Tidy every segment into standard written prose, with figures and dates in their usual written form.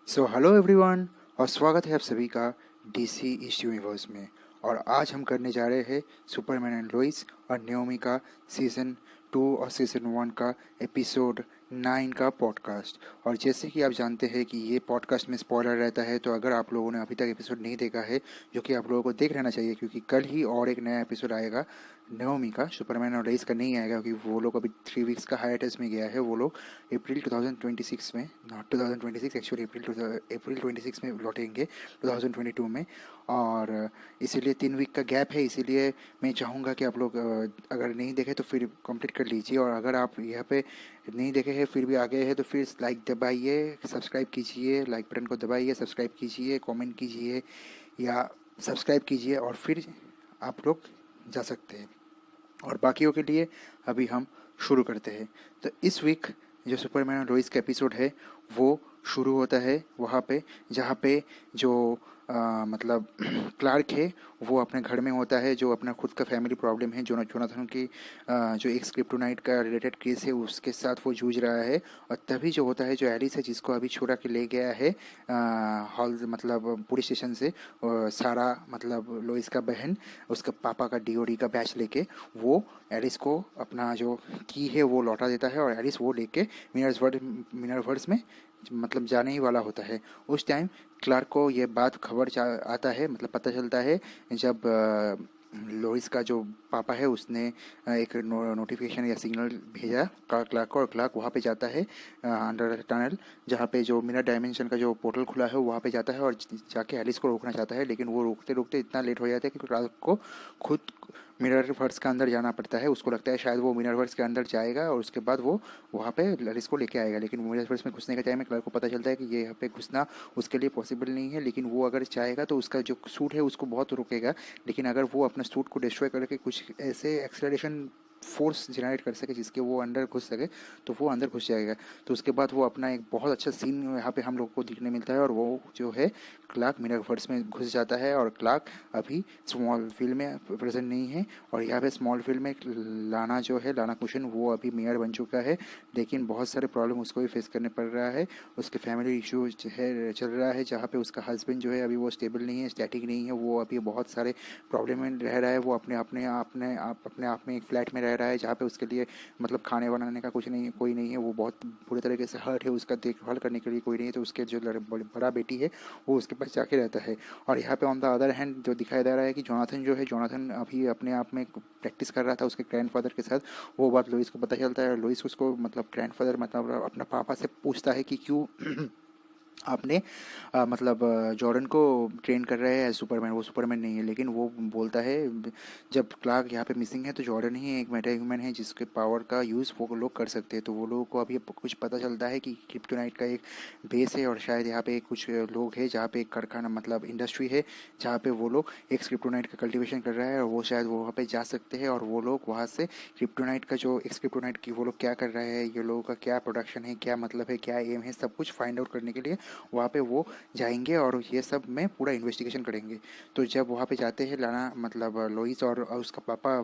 So hello everyone और स्वागत है आप सभी का डीसी ईस्ट यूनिवर्स में। और आज हम करने जा रहे हैं सुपरमैन एंड लोइस और न्योमी का सीज़न 2 और सीज़न 1 का एपिसोड 9 का पॉडकास्ट। और जैसे कि आप जानते हैं कि ये पॉडकास्ट में स्पॉइलर रहता है, तो अगर आप लोगों ने अभी तक एपिसोड नहीं देखा है, जो कि आप लोगों को देख लेना चाहिए, क्योंकि कल ही और एक नया एपिसोड आएगा न्योमी का। सुपरमैन और लोइस का नहीं आएगा क्योंकि वो लोग अभी 3 वीक्स का हाइएटस में गया है। वो लोग अप्रैल 2026 में, नॉट 2026 एक्चुअली, अप्रैल 26 में लौटेंगे 2022 में। और इसीलिए 3 वीक का गैप है। इसीलिए मैं चाहूँगा कि आप लोग अगर नहीं देखे तो फिर कंप्लीट कर लीजिए, और अगर आप यहाँ पे नहीं देखे हैं फिर भी आ गए हैं तो फिर लाइक दबाइए, सब्सक्राइब कीजिए, लाइक बटन को दबाइए, सब्सक्राइब कीजिए, कमेंट कीजिए या सब्सक्राइब कीजिए, और फिर आप लोग जा सकते हैं। और बाकियों के लिए अभी हम शुरू करते हैं। तो इस वीक जो सुपरमैन और लोइस का एपिसोड है वो शुरू होता है वहाँ पे जहाँ पे जो मतलब क्लार्क है वो अपने घर में होता है, जो अपना खुद का फैमिली प्रॉब्लम है, जोनाथन की जो एक क्रिप्टोनाइट का रिलेटेड केस है उसके साथ वो जूझ रहा है। और तभी जो होता है, जो एलिस है जिसको अभी छुड़ा के ले गया है हॉल मतलब पुलिस स्टेशन से, सारा मतलब लोइस का बहन उसका पापा का डीओडी का बैच लेके वो एलिस को अपना जो की है वो लौटा देता है, और एलिस वो लेके मिनरवर्स में मतलब जाने ही वाला होता है। उस टाइम क्लार्क को ये बात आता है, मतलब पता चलता है, जब लोइस का जो पापा है उसने एक नोटिफिकेशन या सिग्नल भेजा क्लार्क को, और क्लार्क वहाँ पे जाता है अंडर टनल, जहाँ पे जो मिरर डायमेंशन का जो पोर्टल खुला है वहाँ पे जाता है और जाके एलिस को रोकना चाहता है। लेकिन वो रोकते रोकते इतना लेट हो जाता है कि क्लार्क को खुद मिररवर्स का अंदर जाना पड़ता है। उसको लगता है शायद वो मिररवर्स के अंदर जाएगा और उसके बाद वो वहाँ पे एलिस को लेके आएगा, लेकिन मिररवर्स में घुसने के टाइम में क्लार्क को पता चलता है कि ये यहाँ पे घुसना उसके लिए पॉसिबल नहीं है। लेकिन वो अगर चाहेगा तो उसका जो सूट है उसको बहुत रोकेगा, लेकिन अगर वो अपना सूट को डिस्ट्रॉय करके कुछ ऐसे एक्सेलरेशन फोर्स जनरेट कर सके जिसके वो अंदर घुस सके, तो वो अंदर घुस जाएगा। तो उसके बाद वो अपना एक बहुत अच्छा सीन यहाँ पे हम लोग को देखने मिलता है, और वो जो है क्लार्क मिररवर्स में घुस जाता है। और क्लार्क अभी स्मॉल फील्ड में प्रेजेंट नहीं है, और यहाँ पे स्मॉल फील्ड में लाना जो है, लाना कुशन, वो अभी मेयर बन चुका है। लेकिन बहुत सारे प्रॉब्लम उसको भी फेस करने पड़ रहा है। उसके फैमिली इशू है चल रहा है, जहाँ पे उसका हस्बैंड जो है अभी वो स्टेबल नहीं है, स्टैटिक नहीं है, वो अभी बहुत सारे प्रॉब्लम में रह रहा है। वो अपने आप में एक फ्लैट में रह रहा है जहाँ पे उसके लिए मतलब खाने बनाने का कुछ नहीं, कोई नहीं है। वो बहुत बुरे तरीके से हर्ट है, उसका देखभाल करने के लिए कोई नहीं है। तो उसके जो बड़ा बेटी है वो उसके पास जाके रहता है। और यहाँ पे ऑन द अदर हैंड जो दिखाई दे रहा है कि जोनाथन जो है, जोनाथन अभी अपने आप में प्रैक्टिस कर रहा था उसके ग्रैंडफादर के साथ। वो बात लोइस को पता चलता है, लोइस उसको मतलब ग्रैंडफादर मतलब अपना पापा से पूछता है कि क्यों आपने मतलब जॉर्डन को ट्रेन कर रहे हैं सुपरमैन, वो सुपरमैन नहीं है। लेकिन वो बोलता है जब क्लार्क यहाँ पे मिसिंग है तो जॉर्डन ही एक मेटा ह्यूमन है जिसके पावर का यूज़ वो लोग कर सकते हैं। तो वो लोगों को अभी कुछ पता चलता है कि क्रिप्टोनाइट का एक बेस है, और शायद यहाँ पे कुछ लोग हैं जहाँ पे एक कारखाना मतलब इंडस्ट्री है जहाँ पे वो लोग एक क्रिप्टोनाइट का कल्टिवेशन कर रहा है, और वो शायद वो वहाँ पे जा सकते हैं। और वो लोग वहाँ से क्रिप्टोनाइट का जो एक्स क्रिप्टोनाइट की वो लोग क्या कर रहे हैं, ये लोगों का क्या प्रोडक्शन है, क्या मतलब है, क्या एम है, सब कुछ फाइंड आउट करने के लिए वहाँ पे वो जाएंगे और ये सब में पूरा इन्वेस्टिगेशन करेंगे। तो जब वहाँ पे जाते हैं लाना मतलब लोइस और उसका पापा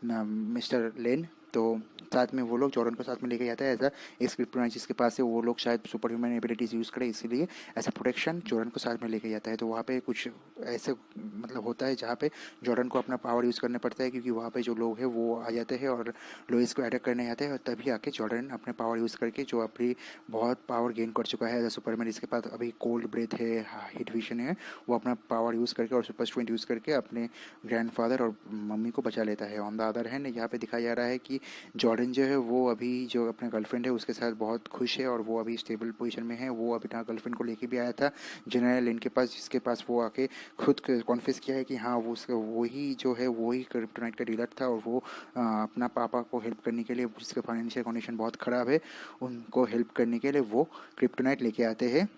मिस्टर लेन, तो साथ में वो लोग जॉर्डन को साथ में लेके जाता है एज एक क्रिप्टोनाइट जिसके पास है। वो लोग शायद सुपर ह्यूमन एबिलिटीज यूज़ करें, इसीलिए ऐसा प्रोटेक्शन जॉर्डन को साथ में लेके जाता है। तो वहाँ पे कुछ ऐसे मतलब होता है जहाँ पे जॉर्डन को अपना पावर यूज़ करना पड़ता है, क्योंकि वहाँ पे जो लोग हैं वो आ जाते हैं और लोइस को अटैक करने आते हैं। और तभी आके जॉर्डन अपने पावर यूज़ करके, जो अपनी बहुत पावर गेन कर चुका है एज अ सुपरमैन, इसके पास अभी कोल्ड ब्रेथ है, हीट विजन है, वो अपना पावर यूज़ करके और सुपर स्ट्रेंथ यूज़ करके अपने ग्रैंडफादर और मम्मी को बचा लेता है। ऑन द अदर हैंड यहाँ पे दिखाया जा रहा है कि जॉर्डन जो है वो अभी जो अपने गर्लफ्रेंड है उसके साथ बहुत खुश है, और वो अभी स्टेबल पोजीशन में है। वो अभी अपना गर्लफ्रेंड को लेके भी आया था जनरल लिन के पास, जिसके पास वो आके खुद कॉन्फेस किया है कि हाँ वो उसका वही जो है वही क्रिप्टोनाइट का डीलर था, और वो अपना पापा को हेल्प करने के लिए, जिसके फाइनेंशियल कंडीशन बहुत ख़राब है, उनको हेल्प करने के लिए वो क्रिप्टोनाइट लेके आते हैं।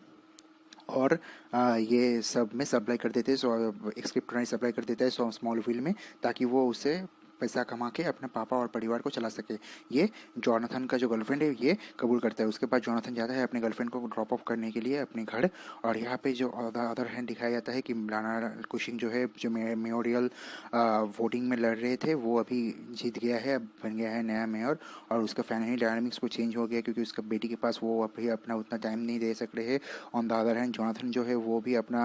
और ये सब में सप्लाई कर देते हैं, सो एक क्रिप्टोनाइट सप्लाई कर देता है स्मॉल फील्ड में, ताकि वो उसे पैसा कमा के अपने पापा और परिवार को चला सके। ये जॉनथन का जो गर्लफ्रेंड है ये कबूल करता है। उसके बाद जॉनथन जाता है अपने गर्लफ्रेंड को ड्रॉप ऑफ करने के लिए अपने घर। और यहाँ पे जो अदर हैंड दिखाया जाता है कि लाना कुशिंग जो है, जो मेयोरियल वोटिंग में लड़ रहे थे, वो अभी जीत गया है, अब बन गया है नया मेयर। और उसका फैमिली डायनामिक्स को चेंज हो गया क्योंकि उसका बेटी के पास वो अभी अपना उतना टाइम नहीं दे सक रहे हैं। On the other hand Jonathan जो है वो भी अपना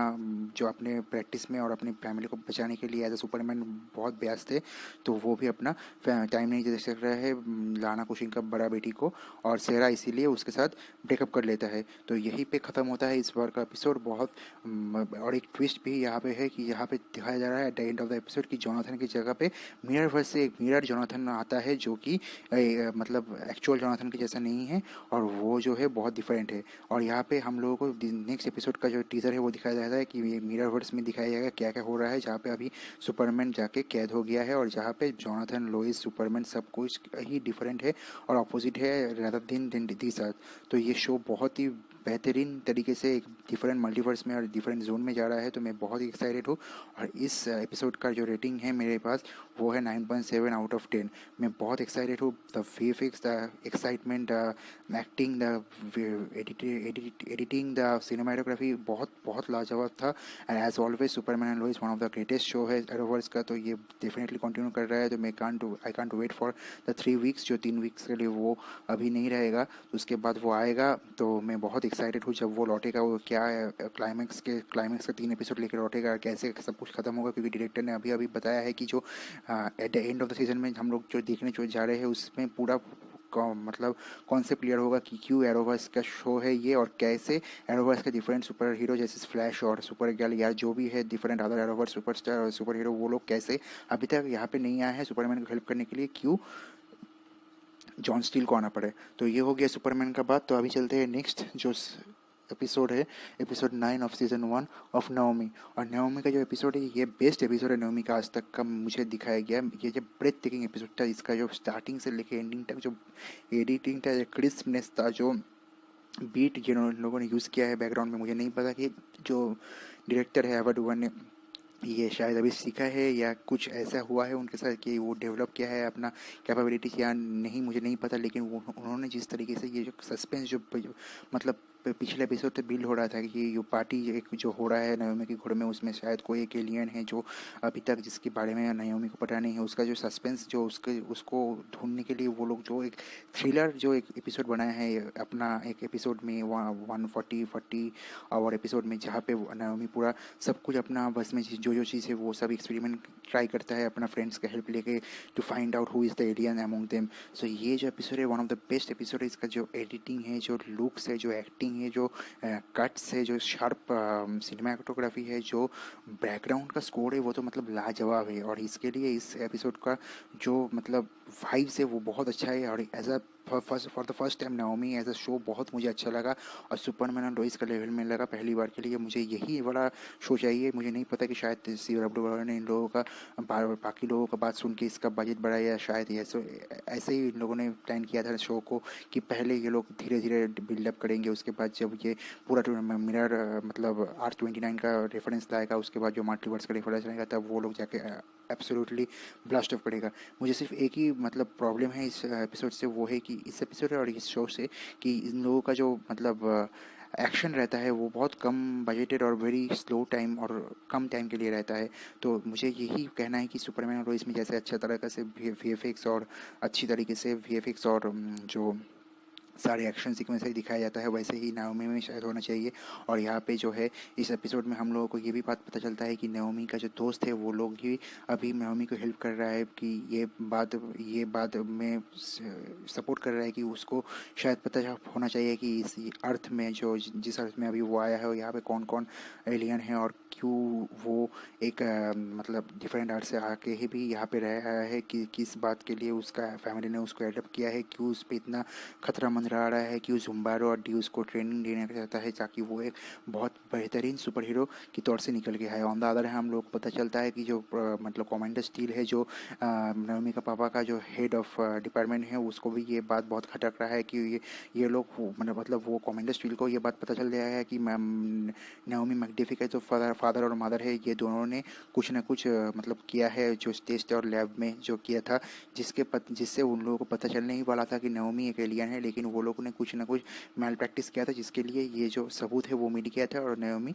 जो अपने प्रैक्टिस में और अपनी फैमिली को बचाने के लिए एज अ सुपरमैन बहुत व्यस्त थे, तो वो भी अपना टाइम नहीं दे सक रहा है लाना कुशिंग का बड़ा बेटी को। और सेरा इसीलिए उसके साथ ब्रेकअप कर लेता है। तो यहीं पे ख़त्म होता है इस बार का एपिसोड। बहुत और एक ट्विस्ट भी यहाँ पे है कि यहाँ पे दिखाया जा रहा है at the end of the episode कि जॉनथन की जगह पे मिरर वर्स से एक मिरर जॉनथन आता है जो कि मतलब एक्चुअल जॉनथन के जैसा नहीं है, और वो जो है बहुत डिफरेंट है। और यहाँ पे हम लोगों को नेक्स्ट एपिसोड का जो टीजर है वो दिखाया जाता है कि ये मिरर वर्स में दिखाया जाएगा क्या क्या हो रहा है, जहाँ पे अभी सुपरमैन जाके कैद हो गया है और जहाँ पे जॉनथन, लोइस, सुपरमैन सब कुछ ही डिफरेंट है और अपोजिट है रादर दिन दिस अर्थ। तो ये शो बहुत ही बेहतरीन तरीके से एक डिफरेंट मल्टीवर्स में और डिफरेंट जोन में जा रहा है। तो मैं बहुत ही एक्साइटेड हूँ। और इस एपिसोड का जो रेटिंग है मेरे पास वो है 9.7 आउट ऑफ 10। मैं बहुत एक्साइटेड हूँ। The VFX, the excitement, the acting, the editing, the cinematography बहुत बहुत लाजवाब था। And as always Superman and Lois one of the greatest show है एरोवर्स का। तो ये डेफिनेटली कंटिन्यू कर रहा है। तो I can't wait for the 3 weeks, जो 3 वीक्स के लिए वो अभी नहीं रहेगा, तो उसके बाद वो आएगा। तो मैं बहुत एक्साइटेड हूँ जब वो लौटेगा। वो क्या क्लाइमैक्स का 3 एपिसोड लेकर लौटेगा, कैसे सब कुछ खत्म होगा, क्योंकि डायरेक्टर ने अभी अभी बताया है कि जो at the end of the season में हम लोग जो देखने जो जा रहे हैं उसमें पूरा मतलब कॉन्सेप्ट क्लियर होगा कि क्यों एरोवर्स का शो है ये, और कैसे एरोवर्स के डिफरेंट सुपर हीरो जैसे फ्लैश और सुपर गर्ल या जो भी है डिफरेंट अदर एरोवर्स सुपरस्टार और सुपर हीरो, वो लोग कैसे अभी तक यहाँ पे नहीं आए हैं सुपरमैन को हेल्प करने के लिए, क्यों जॉन स्टील को आना पड़े। तो ये हो गया सुपरमैन का बात। तो अभी चलते हैं नेक्स्ट जो एपिसोड है, एपिसोड 9 ऑफ सीजन 1 ऑफ नवमी। और नवमी का जो एपिसोड है ये बेस्ट एपिसोड है नवमी का आज तक का मुझे दिखाया गया। ये जो ब्रेथ टेकिंग एपिसोड था, इसका जो स्टार्टिंग से लेके एंडिंग तक जो एडिटिंग था, जो क्रिस्पनेस था, जो बीट जिन लोगों ने यूज़ किया है बैकग्राउंड में, मुझे नहीं पता कि जो डायरेक्टर है एवर डुगर ने ये शायद अभी सीखा है या कुछ ऐसा हुआ है उनके साथ कि वो डेवलप किया है अपना कैपेबिलिटी या नहीं, मुझे नहीं पता। लेकिन वो उन्होंने जिस तरीके से ये जो सस्पेंस जो मतलब पिछले एपिसोड से बिल्ड हो रहा था कि ये पार्टी एक जो हो रहा है नयोमी के घर में, उसमें शायद कोई एक एलियन है जो अभी तक जिसके बारे में नयोमी को पता नहीं है, उसका जो सस्पेंस जो उसको ढूंढने के लिए वो लोग जो एक थ्रिलर जो एक एपिसोड बनाया है अपना एक एपिसोड में 140 आवर एपिसोड में, जहाँ पे नयोमी पूरा सब कुछ अपना बस में जो चीज़ है वो सब एक्सपेरिमेंट ट्राई करता है अपना फ्रेंड्स का हेल्प लेके to find out who is the alien among them. So ये जो एपिसोड है one of the best episode है। इसका जो एडिटिंग है, जो लुक्स है, जो एक्टिंग है, जो कट्स है, जो शार्प सिनेमाटोग्राफी है, जो बैकग्राउंड का स्कोर है, वो तो मतलब लाजवाब है। और इसके लिए इस एपिसोड का जो मतलब वाइब्स है वो बहुत अच्छा है। और as a for the first time Naomi as a show बहुत मुझे अच्छा लगा। और सुपरमैन और लोइस का लेवल में लगा पहली बार के लिए। मुझे यही बड़ा शो चाहिए। मुझे नहीं पता कि शायद सी डब्ल्यू ने इन लोगों का बाकी लोगों का बात सुन के इसका बजट बढ़ाया, या शायद ऐसे ही इन लोगों ने प्लान किया था शो को कि पहले ये लोग धीरे धीरे बिल्डअप करेंगे, उसके बाद जब ये पूरा मिरर मतलब R29 का रेफरेंस लाएगा, उसके बाद जो मल्टीवर्स का रेफरेंस लाएगा, तब वो लोग जाके एब्सोल्युटली ब्लास्ट ऑफ करेगा। मुझे सिर्फ एक ही मतलब प्रॉब्लम है इस एपिसोड से, वो है कि इस एपिसोड और इस शो से कि इन लोगों का जो मतलब एक्शन रहता है वो बहुत कम बजटेड और वेरी स्लो टाइम और कम टाइम के लिए रहता है। तो मुझे यही कहना है कि सुपरमैन और इसमें जैसे अच्छा तरीके से वीएफएक्स और अच्छी तरीके से वीएफएक्स और जो सारे एक्शन सीक्वेंस ही दिखाया जाता है, वैसे ही नाओमी में शायद होना चाहिए। और यहाँ पे जो है इस एपिसोड में हम लोगों को ये भी बात पता चलता है कि नाओमी का जो दोस्त है वो लोग ही अभी नाओमी को हेल्प कर रहा है कि ये बात में सपोर्ट कर रहा है कि उसको शायद पता होना चाहिए कि इस अर्थ में जो जिस अर्थ में अभी वो आया है यहाँ पे कौन कौन एलियन है, और क्यों वो एक मतलब डिफरेंट अर्थ से आके ही भी यहाँ पे रह रहा है, कि किस बात के लिए उसका फैमिली ने उसको एडप्ट किया है, क्यों उस पर इतना खतरा रहा है कि वो जुम्बारो और ड्यूस को ट्रेनिंग देना चाहता है ताकि वो एक बहुत बेहतरीन सुपर हीरो की तौर से निकल के आए। ऑन द अदर है हम लोग को पता चलता है कि जो मतलब कमांडर स्टील है, जो नाओमी का पापा का जो हेड ऑफ डिपार्टमेंट है, उसको भी ये बात बहुत खटक रहा है कि ये लोग मतलब वो कमांडर स्टील को ये बात पता चल गया है कि नाओमी मैक्डेफी का जो फादर और मदर है, ये दोनों ने कुछ ना कुछ मतलब किया है जो टेस्ट और लैब में जो किया था, जिससे उन लोगों को पता चलने ही वाला था कि नाओमी एक एलियन है, लेकिन वो लोगों ने कुछ ना कुछ मैल प्रैक्टिस किया था, जिसके लिए ये जो सबूत है वो मिल गया था और नाओमी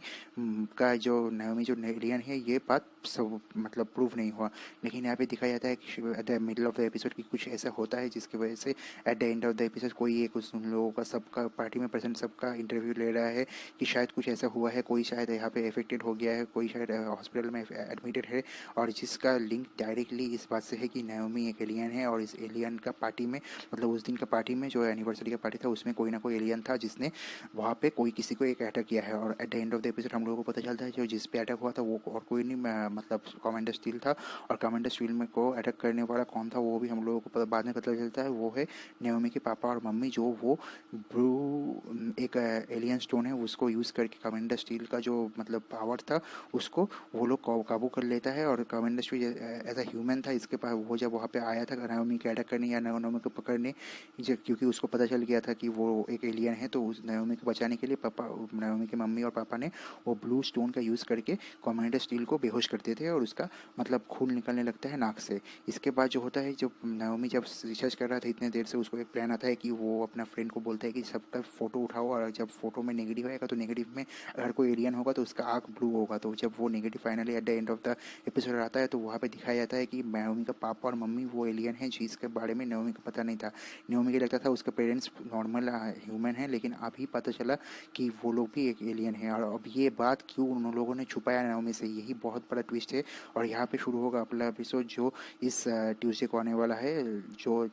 जो एलियन है ये बात सब मतलब प्रूव नहीं हुआ। लेकिन यहाँ पे दिखाया जाता है कि at the middle of the episode की कुछ ऐसा होता है जिसकी वजह से at the end of the episode कोई एक उन लोगों का सबका पार्टी में प्रेजेंट सबका इंटरव्यू ले रहा है कि शायद कुछ ऐसा हुआ है, कोई शायद यहाँ पे अफेक्टेड हो गया है, कोई शायद हॉस्पिटल में एडमिटेड है, और जिसका लिंक डायरेक्टली इस बात से है कि नाओमी एक एलियन है। और इस एलियन का पार्टी में मतलब उस दिन का पार्टी में जो एनिवर्सरी का पार्टी था उसमें कोई ना कोई एलियन था जिसने वहाँ पे कोई किसी को एक अटैक किया है। और at the end of the episode हम लोगों को पता चलता है जो जिस पे अटैक हुआ था वो और कोई नहीं मतलब कमांडर स्टील था, और कमांडर स्टील में को अटैक करने वाला कौन था वो भी हम लोगों को बाद में पता चलता है, वो है नाओमी के पापा और मम्मी, जो वो ब्लू एक एलियन स्टोन है उसको यूज़ करके कमांडर स्टील का जो मतलब पावर था उसको वो लोग काबू कर लेता है। और commander Steel as a human था, इसके पास वो जब वहाँ पे आया था नाओमी के अटैक करने या नाओमी को पकड़ने, क्योंकि उसको पता चल गया था कि वो एक एलियन है, तो उस नाओमी को बचाने के लिए नाओमी के मम्मी और पापा ने वो ब्लू स्टोन का यूज़ करके कमांडर स्टील को बेहोश करते थे और उसका मतलब खून निकलने लगता है नाक से। इसके बाद जो होता है, जब नाओमी जब रिसर्च कर रहा था इतने देर से, उसको एक प्लान आता है कि वो अपना फ्रेंड को बोलता है कि सबका फ़ोटो उठाओ, और जब फोटो में नेगेटिव आएगा तो नेगेटिव में अगर कोई एलियन होगा तो उसका आँख ब्लू होगा। तो जब वो negative finally at the end of the episode आता है तो वहाँ पे दिखाया जाता है कि नाओमी का पापा और मम्मी वो एलियन है जिसके बारे में नाओमी को पता नहीं था। नाओमी को लगता था उसके पेरेंट्स नॉर्मल ह्यूमन है, लेकिन अभी पता चला कि वो लोग भी एक एलियन है। और अब ये बात क्यों उन लोगों ने छुपाया नाओमी से, यही बहुत बड़ा ट्विस्ट है। और यहाँ पे शुरू होगा अगला एपिसोड जो इस ट्यूसडे को आने वाला है, जो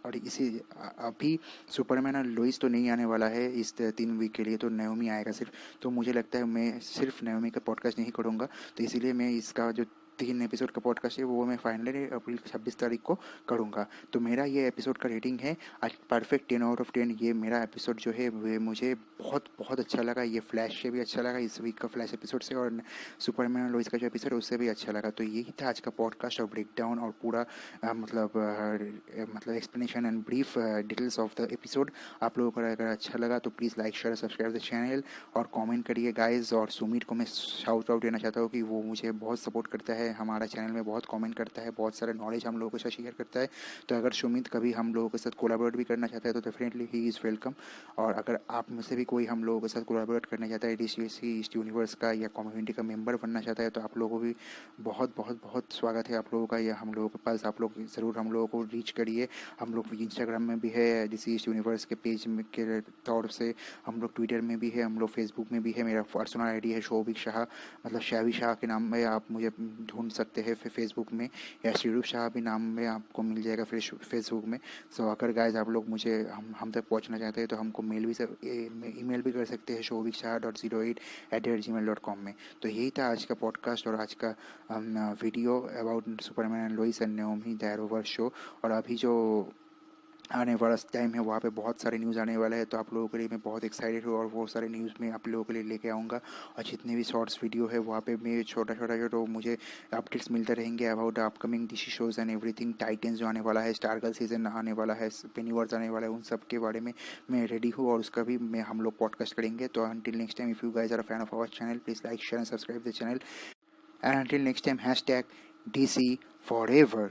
और इसी अभी सुपरमैन और लोइस तो नहीं आने वाला है इस 3 वीक के लिए, तो नाओमी आएगा सिर्फ। तो मुझे लगता है मैं सिर्फ नाओमी का पॉडकास्ट नहीं करूँगा, तो इसीलिए मैं इसका जो 3 एपिसोड का पॉडकास्ट है वो मैं फाइनली अप्रैल 26 तारीख को करूँगा। तो मेरा ये एपिसोड का रेटिंग है आज परफेक्ट 10/10। ये मेरा एपिसोड जो है वो मुझे बहुत बहुत अच्छा लगा। ये फ्लैश से भी अच्छा लगा इस वीक का फ्लैश एपिसोड से, और सुपरमैन और लोइस का जो एपिसोड है उससे भी अच्छा लगा। तो यही था आज का पॉडकास्ट और ब्रेक डाउन और पूरा मतलब explanation and brief details of the episode. आप लोगों को अगर अच्छा लगा तो please like share subscribe the channel और कमेंट करिए गाइस। और सुमित को मैं शाउट आउट देना चाहता हूँ कि वो मुझे बहुत सपोर्ट करता है, हमारा चैनल में बहुत कमेंट करता है, बहुत सारे नॉलेज हम लोगों के साथ शेयर करता है। तो अगर सुमित कभी हम लोगों के साथ कोलैबोरेट भी करना चाहता है तो डेफिनेटली ही इज़ वेलकम। और अगर आप में से भी कोई हम लोगों के साथ कोलैबोरेट करना चाहता है डीसीएससी ईस्ट यूनिवर्स का या कम्युनिटी का मेंबर बनना चाहता है, तो आप लोगों को भी बहुत बहुत बहुत स्वागत है आप लोगों का, या हम लोगों के पास आप लोग ज़रूर हम लोगों को रीच करिए। हम लोग इंस्टाग्राम में भी है डीसी ईस्ट यूनिवर्स के पेज के तौर से, हम लोग ट्विटर में भी है, हम लोग फेसबुक में भी है। मेरा पर्सनल आईडी है शोभिक शाह, मतलब शावी शाह के नाम में आप मुझे ढूंढ सकते हैं फेसबुक में, या श्रीरूप शाह भी नाम में आपको मिल जाएगा फिर फेसबुक में। सो अगर गाइज आप लोग मुझे हम तक पहुंचना चाहते हैं तो हमको ईमेल भी कर सकते हैं shobikshah.08@gmail.com में। तो यही था आज का पॉडकास्ट और आज का video about Superman and Lois and Naomi the Arrowverse show. और अभी जो आने वाला टाइम है वहाँ पे बहुत सारे न्यूज़ आने वाला है, तो आप लोगों के लिए मैं बहुत एक्साइटेड हूँ और वो सारे न्यूज़ में आप लोगों के लिए लेके आऊँगा। और जितने भी शॉर्ट्स वीडियो है वहाँ पे मैं छोटा जो मुझे अपडेट्स मिलते रहेंगे about upcoming DC shows and everything. Titans जो आने वाला है, स्टारगर्ल सीजन आने वाला है, पेनीवर्स आने वाला है, उन सब के बारे में मैं रेडी हूँ और उसका भी हम लोग पॉडकास्ट करेंगे। तो until next time, if you guys are a fan of our channel, please like share and subscribe the channel, and until next time #DC forever।